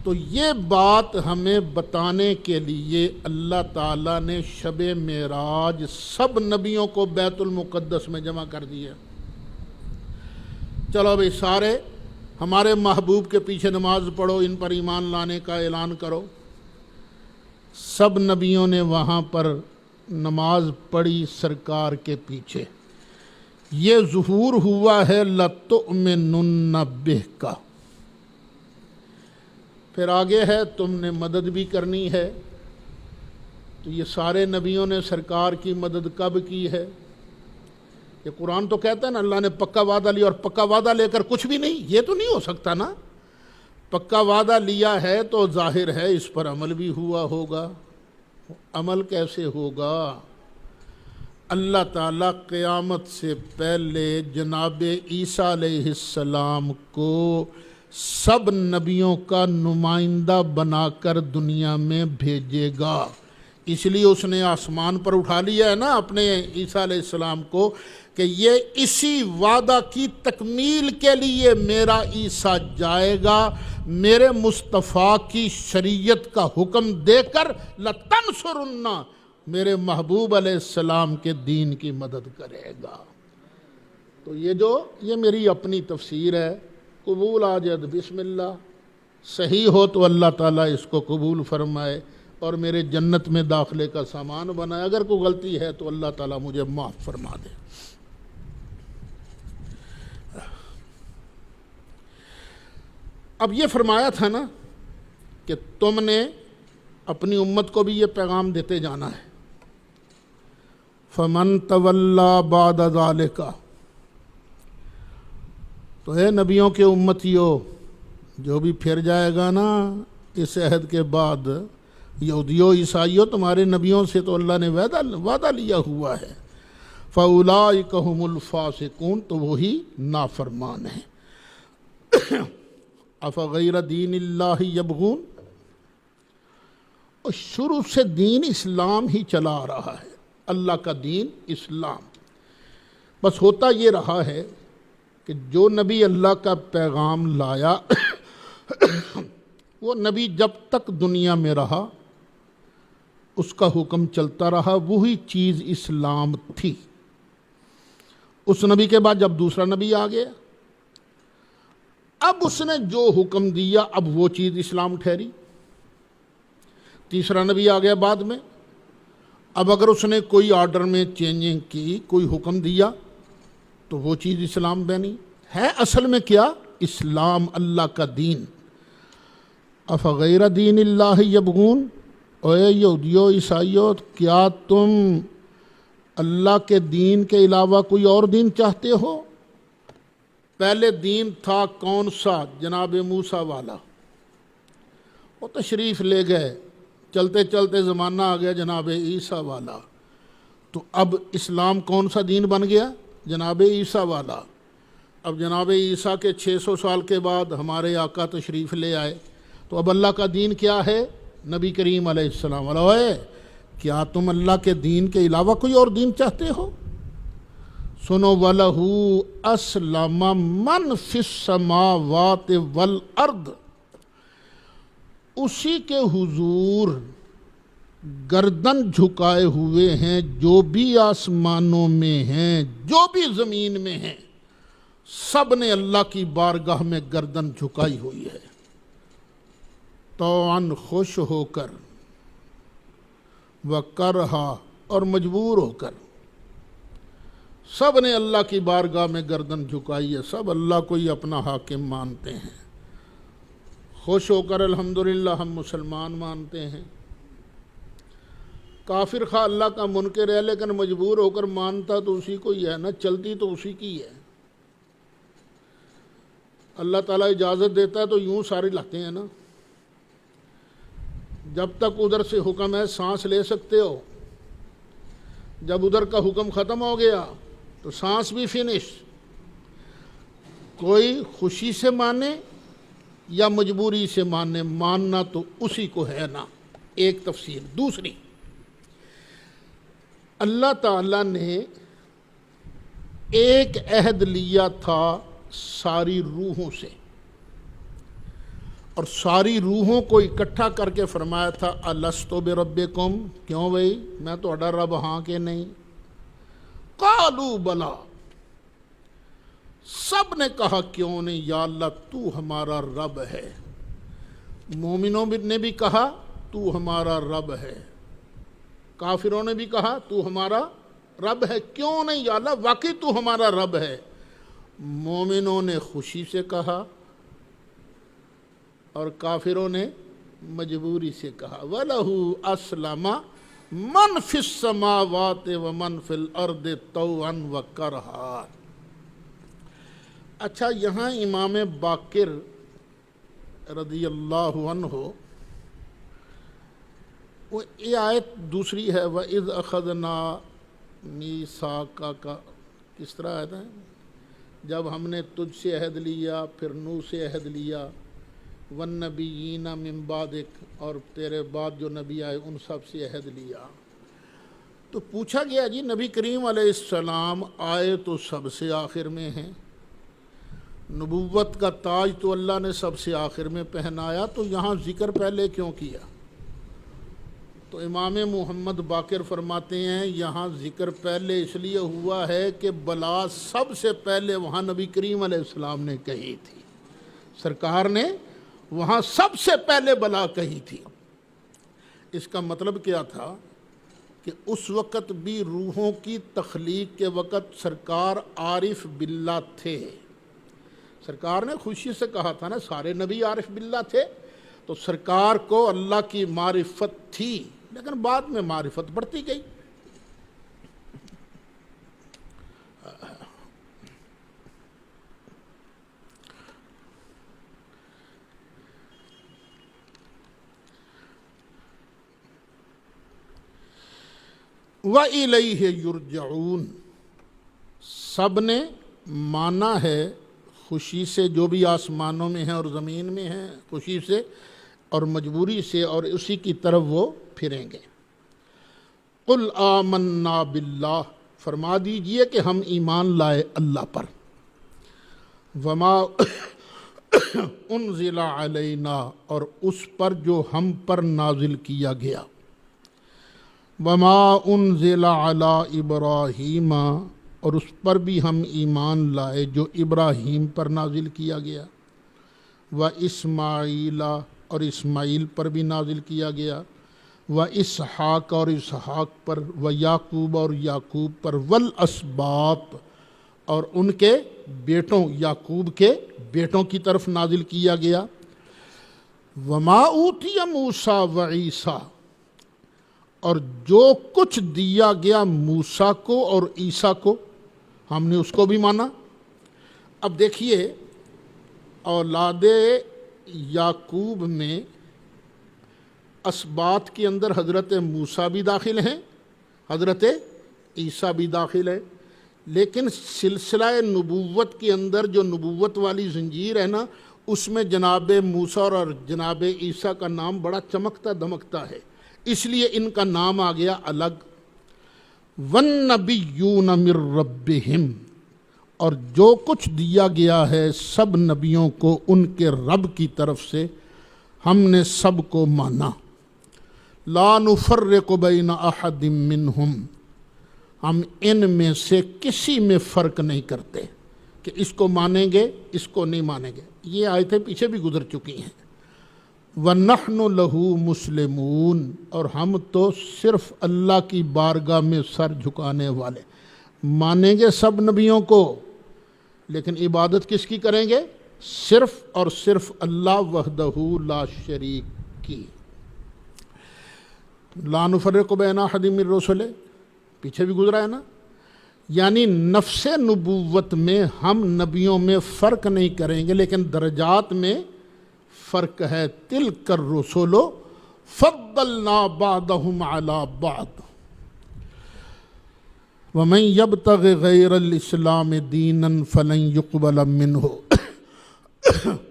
تو یہ بات ہمیں بتانے کے لیے اللہ تعالیٰ نے شب معراج سب نبیوں کو بیت المقدس میں جمع کر دیا۔ چلو بھئی سارے ہمارے محبوب کے پیچھے نماز پڑھو، ان پر ایمان لانے کا اعلان کرو۔ سب نبیوں نے وہاں پر نماز پڑھی سرکار کے پیچھے۔ یہ ظہور ہوا ہے لَتُؤْمِنُنَّ بِهِ کا۔ پھر آگے ہے تم نے مدد بھی کرنی ہے۔ تو یہ سارے نبیوں نے سرکار کی مدد کب کی ہے؟ یہ قرآن تو کہتا ہے نا اللہ نے پکا وعدہ لیا، اور پکا وعدہ لے کر کچھ بھی نہیں، یہ تو نہیں ہو سکتا نا۔ پکا وعدہ لیا ہے تو ظاہر ہے اس پر عمل بھی ہوا ہوگا۔ عمل کیسے ہوگا؟ اللہ تعالیٰ قیامت سے پہلے جناب عیسیٰ علیہ السلام کو سب نبیوں کا نمائندہ بنا کر دنیا میں بھیجے گا۔ اس لیے اس نے آسمان پر اٹھا لیا ہے نا اپنے عیسیٰ علیہ السلام کو، کہ یہ اسی وعدہ کی تکمیل کے لیے میرا عیسیٰ جائے گا، میرے مصطفیٰ کی شریعت کا حکم دے کر لَتَنْصُرُنَّ، میرے محبوب علیہ السلام کے دین کی مدد کرے گا۔ تو یہ میری اپنی تفسیر ہے، قبول آ جائے تو بسم اللہ، صحیح ہو تو اللہ تعالیٰ اس کو قبول فرمائے اور میرے جنت میں داخلے کا سامان بنائے، اگر کوئی غلطی ہے تو اللہ تعالیٰ مجھے معاف فرما دے۔ اب یہ فرمایا تھا نا کہ تم نے اپنی امت کو بھی یہ پیغام دیتے جانا ہے۔ فَمَن تَوَلَّى بَعْدَ ذَلِكَ، تو اے نبیوں کے امتیوں، جو بھی پھر جائے گا نا اس عہد کے بعد، یہودیوں عیسائیوں، تمہارے نبیوں سے تو اللہ نے وعدہ لیا ہوا ہے۔ فَأُولَئِكَ هُمُ الْفَاسِقُونَ، تو وہی نافرمان ہیں۔ افغیر دین اللہ یبغون، اور شروع سے دین اسلام ہی چلا آ رہا ہے، اللہ کا دین اسلام۔ بس ہوتا یہ رہا ہے کہ جو نبی اللہ کا پیغام لایا وہ نبی جب تک دنیا میں رہا اس کا حکم چلتا رہا، وہی چیز اسلام تھی۔ اس نبی کے بعد جب دوسرا نبی آ گیا، اب اس نے جو حکم دیا اب وہ چیز اسلام ٹھہری۔ تیسرا نبی آ گیا بعد میں، اب اگر اس نے کوئی آرڈر میں چینجنگ کی، کوئی حکم دیا تو وہ چیز اسلام بنی۔ ہے اصل میں کیا؟ اسلام، اللہ کا دین۔ افغیر دین اللہ یبغون، اے یہودیو عیسائیو، کیا تم اللہ کے دین کے علاوہ کوئی اور دین چاہتے ہو؟ پہلے دین تھا کون سا؟ جناب موسیٰ والا، وہ تشریف لے گئے، چلتے چلتے زمانہ آ گیا جناب عیسیٰ والا، تو اب اسلام کون سا دین بن گیا؟ جناب عیسیٰ والا۔ اب جناب عیسیٰ کے 600 سال کے بعد ہمارے آقا تشریف لے آئے، تو اب اللہ کا دین کیا ہے؟ نبی کریم علیہ السلام والا۔ کیا تم اللہ کے دین کے علاوہ کوئی اور دین چاہتے ہو؟ سنو، وَلَهُ أَسْلَمَ مَنْ فِي السَّمَاوَاتِ وَالْأَرْضِ، اسی کے حضور گردن جھکائے ہوئے ہیں جو بھی آسمانوں میں ہیں، جو بھی زمین میں ہیں، سب نے اللہ کی بارگاہ میں گردن جھکائی ہوئی ہے، طوعاً خوش ہو کر، وکرہا اور مجبور ہو کر، سب نے اللہ کی بارگاہ میں گردن جھکائی ہے، سب اللہ کو ہی اپنا حاکم مانتے ہیں۔ خوش ہو کر الحمدللہ ہم مسلمان مانتے ہیں۔ کافر خواہ اللہ کا منکر ہے لیکن مجبور ہو کر مانتا تو اسی کو ہی ہے نا، چلتی تو اسی کی ہے۔ اللہ تعالیٰ اجازت دیتا ہے تو یوں سارے لگتے ہیں نا، جب تک ادھر سے حکم ہے سانس لے سکتے ہو، جب ادھر کا حکم ختم ہو گیا تو سانس بھی فنش۔ کوئی خوشی سے مانے یا مجبوری سے مانے، ماننا تو اسی کو ہے نا۔ ایک تفسیر۔ دوسری، اللہ تعالیٰ نے ایک عہد لیا تھا ساری روحوں سے، اور ساری روحوں کو اکٹھا کر کے فرمایا تھا الستو بربکم، کیوں بھائی میں تہاڈا رب ہاں کہ نہیں؟ قالوا بلا، سب نے کہا کیوں نہیں یا اللہ تو ہمارا رب ہے۔ مومنوں نے بھی کہا تو ہمارا رب ہے، کافروں نے بھی کہا تو ہمارا رب ہے، کیوں نہیں یا اللہ واقعی تو ہمارا رب ہے۔ مومنوں نے خوشی سے کہا اور کافروں نے مجبوری سے کہا۔ وَلَهُ أَسْلَمَ مَنْ فِي السَّمَاوَاتِ وَمَنْ فِي الْأَرْضِ طَوْعًا وَكَرْهًا۔ اچھا، یہاں امام باقر رضی اللہ عنہ، وہ یہ آیت دوسری ہے، وَإِذْ أَخَذْنَا مِيثَاقَكَ، کس طرح آیت ہے؟ جب ہم نے تجھ سے عہد لیا، پھر نوح سے عہد لیا، وَالنَّبِيِّينَ مِن بَعْدِكَ، اور تیرے بعد جو نبی آئے ان سب سے عہد لیا۔ تو پوچھا گیا جی نبی کریم علیہ السلام آئے تو سب سے آخر میں ہیں، نبوت کا تاج تو اللہ نے سب سے آخر میں پہنایا، تو یہاں ذکر پہلے کیوں کیا؟ تو امام محمد باقر فرماتے ہیں یہاں ذکر پہلے اس لیے ہوا ہے کہ بلا سب سے پہلے وہاں نبی کریم علیہ السلام نے کہی تھی، سرکار نے وہاں سب سے پہلے بلا کہی تھی۔ اس کا مطلب کیا تھا کہ اس وقت بھی روحوں کی تخلیق کے وقت سرکار عارف باللہ تھے۔ سرکار نے خوشی سے کہا تھا نا سارے نبی عارف باللہ تھے، تو سرکار کو اللہ کی معرفت تھی، لیکن بعد میں معرفت بڑھتی گئی۔ وَإِلَيْهِ يُرْجَعُونَ، سب نے مانا ہے خوشی سے، جو بھی آسمانوں میں ہیں اور زمین میں ہیں، خوشی سے اور مجبوری سے، اور اسی کی طرف وہ پھریں گے۔ قُلْ آمَنَّا بِاللَّهِ، فرما دیجئے کہ ہم ایمان لائے اللہ پر، وَمَا أُنزِلَ عَلَيْنَا، اور اس پر جو ہم پر نازل کیا گیا، وما انزل علی ابراہیم، اور اس پر بھی ہم ایمان لائے جو ابراہیم پر نازل کیا گیا، و اسماعیل، اور اسماعیل پر بھی نازل کیا گیا، و اسحاق، اور اسحاق پر، و یعقوب، اور یعقوب پر، والاسباط، اور ان کے بیٹوں، یعقوب کے بیٹوں کی طرف نازل کیا گیا، وما اوتی موسیٰ و عیسیٰ، اور جو کچھ دیا گیا موسیٰ کو اور عیسیٰ کو ہم نے اس کو بھی مانا۔ اب دیکھیے اولاد یعقوب میں اسباط کے اندر حضرت موسیٰ بھی داخل ہیں، حضرت عیسیٰ بھی داخل ہے، لیکن سلسلہ نبوت کے اندر جو نبوت والی زنجیر ہے نا، اس میں جناب موسیٰ اور جناب عیسیٰ کا نام بڑا چمکتا دمکتا ہے، اس لیے ان کا نام آ گیا الگ۔ وَالنَّبِيُّونَ مِن رَبِّهِمْ، اور جو کچھ دیا گیا ہے سب نبیوں کو ان کے رب کی طرف سے ہم نے سب کو مانا۔ لا نفرق بین احد منہم، ہم ان میں سے کسی میں فرق نہیں کرتے کہ اس کو مانیں گے اس کو نہیں مانیں گے، یہ آیتیں پیچھے بھی گزر چکی ہیں۔ وَنَحْنُ لَهُ مُسْلِمُونَ، اور ہم تو صرف اللہ کی بارگاہ میں سر جھکانے والے، مانیں گے سب نبیوں کو لیکن عبادت کس کی کریں گے؟ صرف اور صرف اللہ وحدہ لا شریک کی۔ لا نفرق بین احد من رسلہ، پیچھے بھی گزرا ہے نا، یعنی نفس نبوت میں ہم نبیوں میں فرق نہیں کریں گے لیکن درجات میں فرق ہے۔ تلک الرسل فضلنا بعضهم علی بعض ومن یبتغ غیر الاسلام دینا فلن یقبل منہ،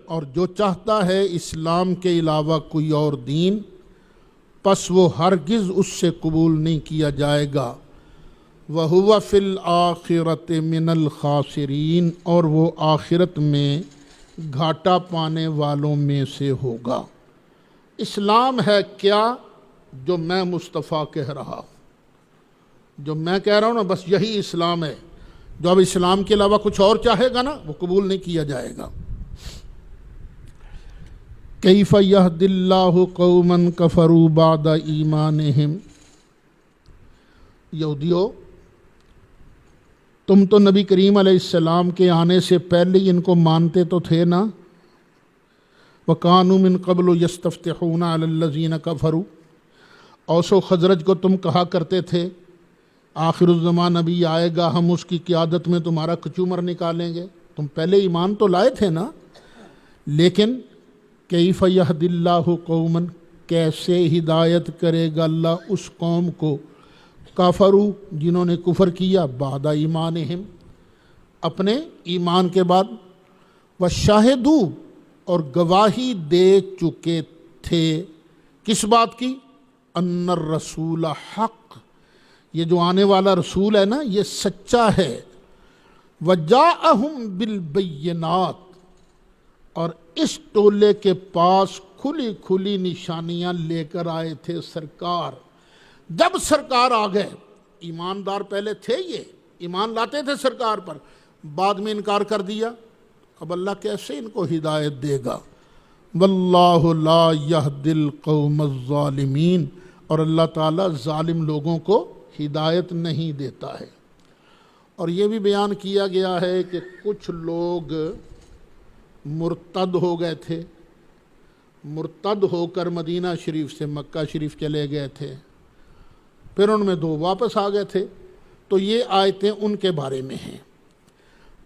اور جو چاہتا ہے اسلام کے علاوہ کوئی اور دین پس وہ ہرگز اس سے قبول نہیں کیا جائے گا۔ وَهُوَ فِي الْآخِرَةِ مِنَ الْخَاسِرِينَ، اور وہ آخرت میں گھاٹا پانے والوں میں سے ہوگا۔ اسلام ہے کیا؟ جو میں مصطفیٰ کہہ رہا ہوں، جو میں کہہ رہا ہوں نا، بس یہی اسلام ہے۔ جو اب اسلام کے علاوہ کچھ اور چاہے گا نا وہ قبول نہیں کیا جائے گا۔ کیف یہد اللہ قوما کفروا بعد ایمانہم، یہودیو تم تو نبی کریم علیہ السلام کے آنے سے پہلے ہی ان کو مانتے تو تھے نا۔ وَكَانُوا مِن قَبْلُ يَسْتَفْتِحُونَ عَلَى الَّذِينَ كَفَرُوا، اوس و خزرج کو تم کہا کرتے تھے آخر الزمان نبی آئے گا ہم اس کی قیادت میں تمہارا کچومر نکالیں گے۔ تم پہلے ایمان تو لائے تھے نا، لیکن کیف یہد اللہ قوما، کیسے ہدایت کرے گا اللہ اس قوم کو، کافروا جنہوں نے کفر کیا، بعد ایمانہم اپنے ایمان کے بعد، وشاہدوا اور گواہی دے چکے تھے کس بات کی؟ ان الرسول حق، یہ جو آنے والا رسول ہے نا یہ سچا ہے۔ وجاءہم بالبینات، اور اس ٹولے کے پاس کھلی کھلی نشانیاں لے کر آئے تھے سرکار۔ جب سرکار آ گئے، ایماندار پہلے تھے، یہ ایمان لاتے تھے سرکار پر، بعد میں انکار کر دیا، اب اللہ کیسے ان کو ہدایت دے گا؟ واللہ لا یہدی القوم الظالمین، اور اللہ تعالیٰ ظالم لوگوں کو ہدایت نہیں دیتا ہے۔ اور یہ بھی بیان کیا گیا ہے کہ کچھ لوگ مرتد ہو گئے تھے، مرتد ہو کر مدینہ شریف سے مکہ شریف چلے گئے تھے، پھر ان میں دو واپس آ گئے تھے، تو یہ آیتیں ان کے بارے میں ہیں۔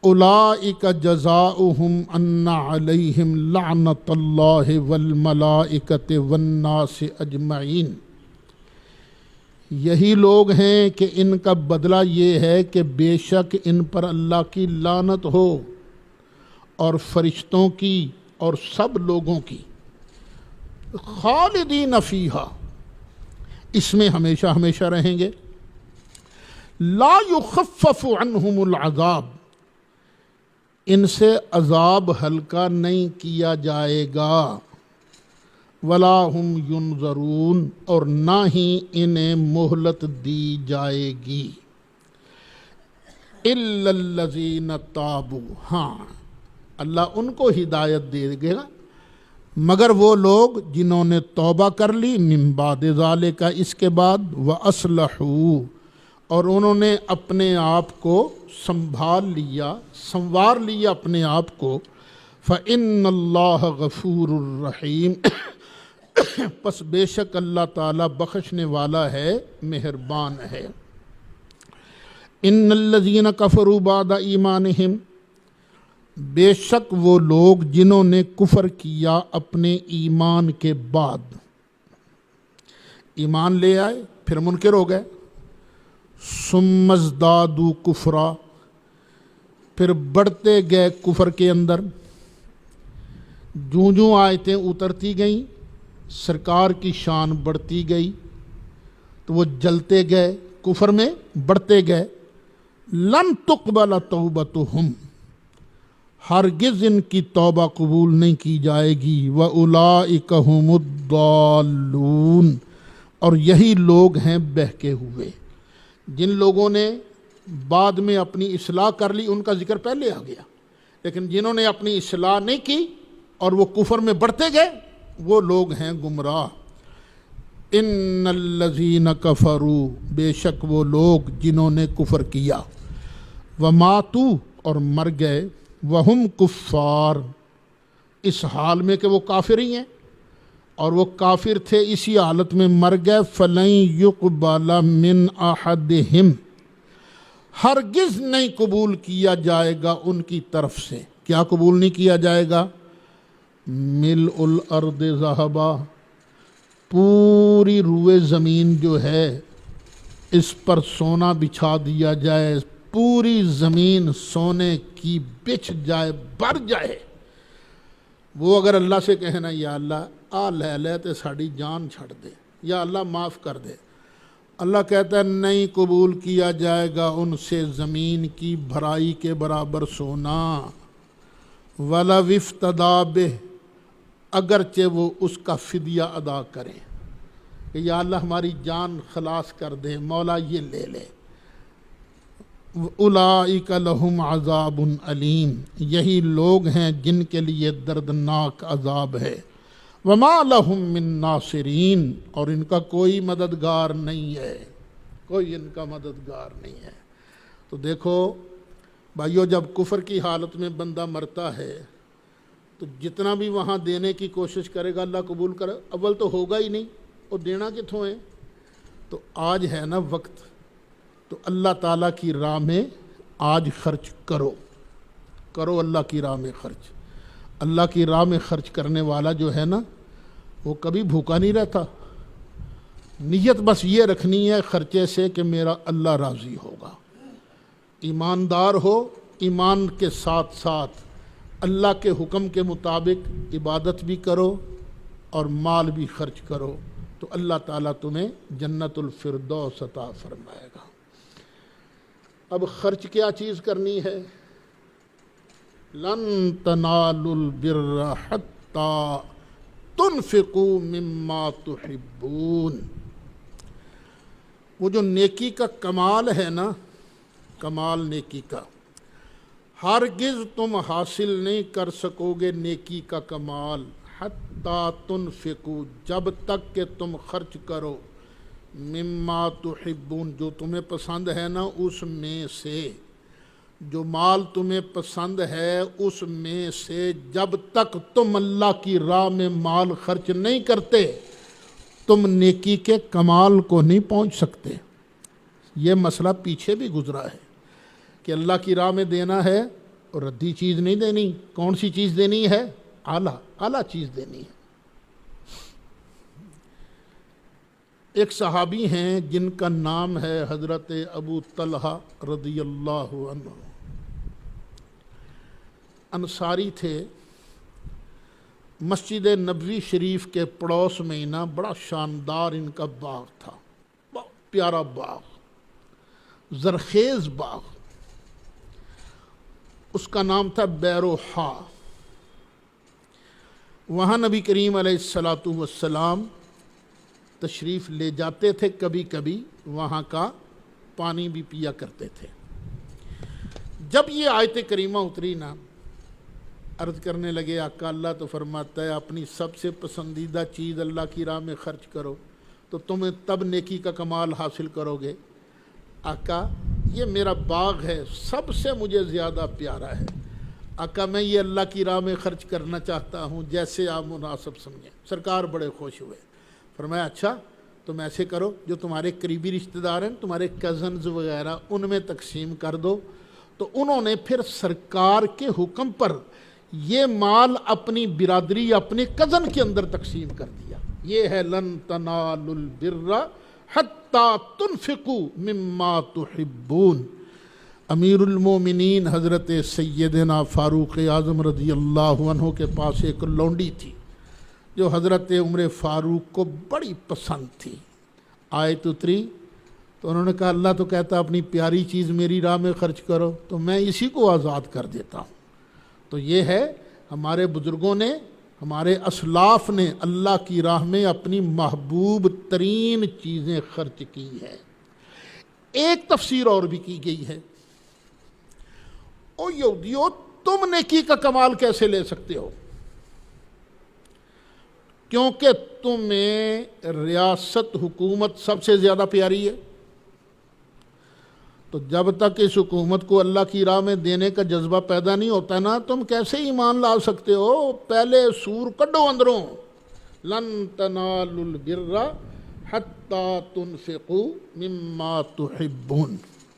اولئک جزاؤہم ان علیہم لعنت اللہ والملائکۃ والناس اجمعین، یہی لوگ ہیں کہ ان کا بدلہ یہ ہے کہ بے شک ان پر اللہ کی لعنت ہو اور فرشتوں کی اور سب لوگوں کی، خالدین فیہا، اس میں ہمیشہ ہمیشہ رہیں گے، لا یخفف عنہم العذاب، ان سے عذاب ہلکا نہیں کیا جائے گا۔ ولا ہم ینظرون، اور نہ ہی انہیں مہلت دی جائے گی، الا الذین تابوا، ہاں اللہ ان کو ہدایت دے گا مگر وہ لوگ جنہوں نے توبہ کر لی، من بعد ذالک، اس کے بعد، واصلحوا، اور انہوں نے اپنے آپ کو سنبھال لیا، سنوار لیا اپنے آپ کو، فإن اللہ غفور الرحیم، پس بے شک اللہ تعالیٰ بخشنے والا ہے، مہربان ہے۔ ان الذین کفروا بعد ایمانہم، بے شک وہ لوگ جنہوں نے کفر کیا اپنے ایمان کے بعد، ایمان لے آئے پھر منکر ہو گئے، ثم ازدادوا کفرا، پھر بڑھتے گئے کفر کے اندر، جوں جوں آیتیں اترتی گئیں سرکار کی شان بڑھتی گئی تو وہ جلتے گئے، کفر میں بڑھتے گئے، لن تقبل توبتہم، ہرگز ان کی توبہ قبول نہیں کی جائے گی، وَأُولَئِكَ هُمُ الضَّالُّونَ، اور یہی لوگ ہیں بہکے ہوئے۔ جن لوگوں نے بعد میں اپنی اصلاح کر لی ان کا ذکر پہلے آ گیا، لیکن جنہوں نے اپنی اصلاح نہیں کی اور وہ کفر میں بڑھتے گئے وہ لوگ ہیں گمراہ۔ ان الذین کفروا، بے شک وہ لوگ جنہوں نے کفر کیا، وماتوا، اور مر گئے، وہم کفار، اس حال میں کہ وہ کافر ہی ہیں، اور وہ کافر تھے اسی حالت میں مر گئے، فلن یقبل من احدہم، ہرگز نہیں قبول کیا جائے گا ان کی طرف سے، کیا قبول نہیں کیا جائے گا؟ ملء الارض ذہبا، پوری روئے زمین جو ہے اس پر سونا بچھا دیا جائے، پوری زمین سونے کی بچھ جائے، بھر جائے، وہ اگر اللہ سے کہنا یا اللہ آ لے لے تے ساڑی جان چھڑ دے، یا اللہ معاف کر دے، اللہ کہتا ہے نہیں قبول کیا جائے گا ان سے زمین کی بھرائی کے برابر سونا، وَلَوِ افْتَدَىٰ بِهِ، اگرچہ وہ اس کا فدیہ ادا کریں کہ یا اللہ ہماری جان خلاص کر دے، مولا یہ لے لے۔ اولئک لہم عذاب علیم، یہی لوگ ہیں جن کے لیے دردناک عذاب ہے، وما لہم من ناصرین، اور ان کا کوئی مددگار نہیں ہے، کوئی ان کا مددگار نہیں ہے۔ تو دیکھو بھائیو، جب کفر کی حالت میں بندہ مرتا ہے تو جتنا بھی وہاں دینے کی کوشش کرے گا اللہ قبول کرے، اول تو ہوگا ہی نہیں، اور دینا کتوں ہے؟ تو آج ہے نا وقت، تو اللہ تعالیٰ کی راہ میں آج خرچ کرو، کرو اللہ کی راہ میں خرچ۔ اللہ کی راہ میں خرچ کرنے والا جو ہے نا وہ کبھی بھوکا نہیں رہتا، نیت بس یہ رکھنی ہے خرچے سے کہ میرا اللہ راضی ہوگا، ایماندار ہو، ایمان کے ساتھ ساتھ اللہ کے حکم کے مطابق عبادت بھی کرو اور مال بھی خرچ کرو، تو اللہ تعالیٰ تمہیں جنت الفردوس عطا فرمائے گا۔ اب خرچ کیا چیز کرنی ہے؟ لن تنالوا البر حتی تنفقوا مما تحبون، وہ جو نیکی کا کمال ہے نا، کمال نیکی کا، ہرگز تم حاصل نہیں کر سکو گے نیکی کا کمال، حتی تنفقوا، جب تک کہ تم خرچ کرو، مما تحبون، جو تمہیں پسند ہے نا اس میں سے، جو مال تمہیں پسند ہے اس میں سے، جب تک تم اللہ کی راہ میں مال خرچ نہیں کرتے تم نیکی کے کمال کو نہیں پہنچ سکتے۔ یہ مسئلہ پیچھے بھی گزرا ہے کہ اللہ کی راہ میں دینا ہے اور ردی چیز نہیں دینی، کون سی چیز دینی ہے؟ اعلیٰ چیز دینی ہے۔ ایک صحابی ہیں جن کا نام ہے حضرت ابو طلحہ رضی اللہ عنہ، انصاری تھے، مسجد نبوی شریف کے پڑوس میں نا بڑا شاندار ان کا باغ تھا، بہت پیارا باغ، زرخیز باغ، اس کا نام تھا بیروحا۔ وہاں نبی کریم علیہ الصلاۃ والسلام تشریف لے جاتے تھے، کبھی کبھی وہاں کا پانی بھی پیا کرتے تھے۔ جب یہ آیت کریمہ اتری نا، عرض کرنے لگے آقا اللہ تو فرماتا ہے اپنی سب سے پسندیدہ چیز اللہ کی راہ میں خرچ کرو تو تمہیں تب نیکی کا کمال حاصل کرو گے۔ آقا یہ میرا باغ ہے، سب سے مجھے زیادہ پیارا ہے، آقا میں یہ اللہ کی راہ میں خرچ کرنا چاہتا ہوں جیسے آپ مناسب سمجھیں۔ سرکار بڑے خوش ہوئے، فرمایا اچھا تم ایسے کرو، جو تمہارے قریبی رشتہ دار ہیں، تمہارے کزنز وغیرہ، ان میں تقسیم کر دو۔ تو انہوں نے پھر سرکار کے حکم پر یہ مال اپنی برادری، اپنے کزن کے اندر تقسیم کر دیا۔ یہ ہے لن تنالوا البر حتی تنفقوا مما تحبون۔ امیر المومنین حضرت سیدنا فاروق اعظم رضی اللہ عنہ کے پاس ایک لونڈی تھی جو حضرت عمر فاروق کو بڑی پسند تھی۔ آیت اتری تو انہوں نے کہا اللہ تو کہتا اپنی پیاری چیز میری راہ میں خرچ کرو، تو میں اسی کو آزاد کر دیتا ہوں۔ تو یہ ہے ہمارے بزرگوں نے، ہمارے اسلاف نے اللہ کی راہ میں اپنی محبوب ترین چیزیں خرچ کی ہیں۔ ایک تفسیر اور بھی کی گئی ہے، او یہودیو تم نیکی کا کمال کیسے لے سکتے ہو؟ کیونکہ تمہیں ریاست حکومت سب سے زیادہ پیاری ہے، تو جب تک اس حکومت کو اللہ کی راہ میں دینے کا جذبہ پیدا نہیں ہوتا نا، تم کیسے ایمان لا سکتے ہو؟ پہلے سور کڈو اندروں، لن تنالوا البر حتی تنفقوا مما تحبون۔